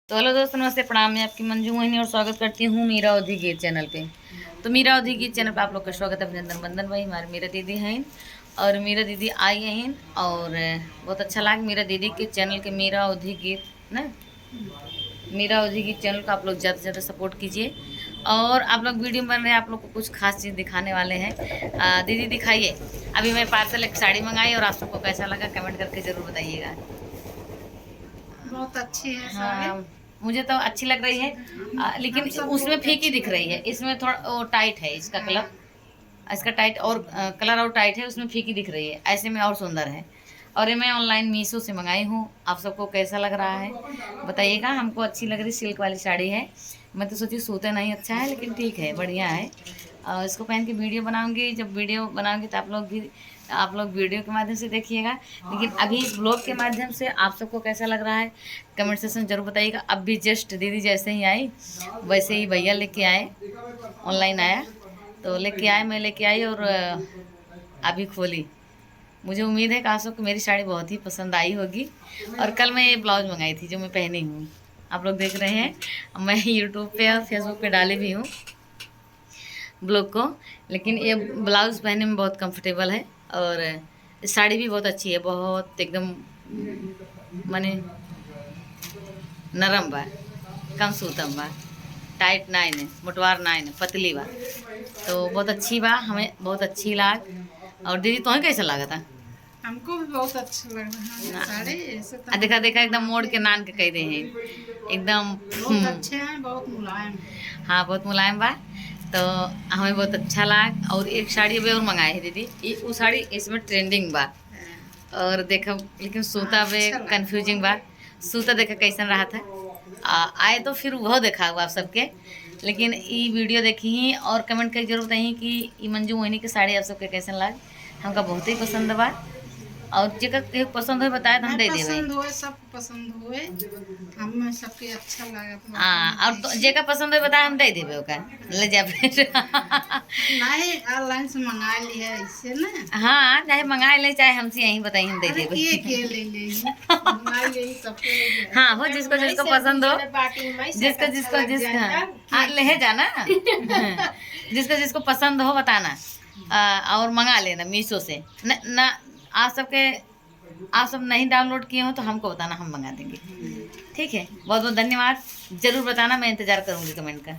तो हेलो दोस्तों, नमस्ते, प्रणाम। मैं आपकी मंजू मोहिनी और स्वागत करती हूँ मीरा अवधी गीत चैनल पे। तो मीरा अवधी गीत चैनल पे आप लोग का स्वागत है। अभिनंदन बंदन भाई, हमारे मीरा दीदी हैं और मीरा दीदी आई हैं और बहुत अच्छा लगा मीरा दीदी के चैनल के मीरा अवधी गीत ना मीरा अवधी गीत चैनल को आप लोग ज़्यादा से ज़्यादा सपोर्ट कीजिए। और आप लोग वीडियो बन रहे हैं, आप लोग को कुछ खास चीज़ दिखाने वाले हैं। दीदी दिखाइए। अभी मैं पार्सल एक साड़ी मंगाई और आप सबको कैसा लगा कमेंट करके ज़रूर बताइएगा। बहुत अच्छी है साड़ी। हाँ, मुझे तो अच्छी लग रही है। लेकिन उसमें फीकी दिख रही है, इसमें थोड़ा वो टाइट है इसका कलर। इसका टाइट और कलर और टाइट है, उसमें फीकी दिख रही है, ऐसे में और सुंदर है। और ये मैं ऑनलाइन मीशो से मंगाई हूँ। आप सबको कैसा लग रहा है बताइएगा। हमको अच्छी लग रही, सिल्क वाली साड़ी है। मैं तो सोची सूते नहीं अच्छा है, लेकिन ठीक है, बढ़िया है। इसको पहन के वीडियो बनाऊंगी। जब वीडियो बनाऊंगी तो आप लोग वीडियो के माध्यम से देखिएगा। लेकिन अभी इस ब्लॉग के माध्यम से आप सबको कैसा लग रहा है कमेंट सेक्शन जरूर बताइएगा। अब भी जस्ट दीदी जैसे ही आई वैसे ही भैया लेके आए, ऑनलाइन आया तो लेके आए, मैं लेके आई और अभी खोली। मुझे उम्मीद है कि आप सबको मेरी साड़ी बहुत ही पसंद आई होगी। और कल मैं ये ब्लाउज मंगाई थी जो मैं पहनी हूँ, आप लोग देख रहे हैं। मैं यूट्यूब पे और फेसबुक पे डाली भी हूँ ब्लॉग को। लेकिन ये ब्लाउज़ पहनने में बहुत कंफर्टेबल है और साड़ी भी बहुत अच्छी है, बहुत एकदम माने नरम बा, कम सूतम बा, टाइट नाइन है, मोटवार नाइन है, पतली बा। तो बहुत अच्छी बा, हमें बहुत अच्छी लाग। और दीदी तुम्हें कैसा लगा था? हमको भी बहुत अच्छा लग रहा है साड़ी। ऐसे तो देखा देखा एकदम मोड़ के नान के कह दे हैं एकदम। बहुत अच्छे हैं, बहुत मुलायम है। हाँ, बहुत मुलायम बा। तो हमें बहुत अच्छा लगा। और एक साड़ी अभी और मंगाए है दीदी, वो साड़ी इसमें ट्रेंडिंग बा। और देखा लेकिन सूता पे अच्छा लगा। कंफ्यूजिंग बा। सूता देखा कैसन रहा था। आए तो फिर वह देखा हुआ आप सबके। लेकिन ये वीडियो देखी ही और कमेंट करके जरूर बताइए कि ये मंजू मोहिनी की साड़ी आप सबके कैसन लगा। हमका बहुत ही पसंद बा। और जेकर पसंद हो बताए तो हम मैं दे देवे। पसंद हुए, सब पसंद हुए, हमें सबके अच्छा लगा तो हाँ, और जेकर पसंद हो बताए हम दे देवे ओका ले जा फिर। नहीं, ऑनलाइन से मंगा लिया इससे ना। हाँ, चाहे मंगाए ले चाहे हमसे यहीं बताइए, हम दे अरे देवे। के ले ले मंगा ले सबके ले ले। हाँ, हो जिसको जिसको पसंद हो, जिसको जिसको जिसका हाँ ले जाना। जिसको जिसको पसंद हो बताना। और मंगा लेना मीशो से न, न आप सब नहीं डाउनलोड किए हो तो हमको बताना, हम मंगा देंगे। ठीक है, बहुत बहुत धन्यवाद। जरूर बताना, मैं इंतज़ार करूँगी कमेंट का।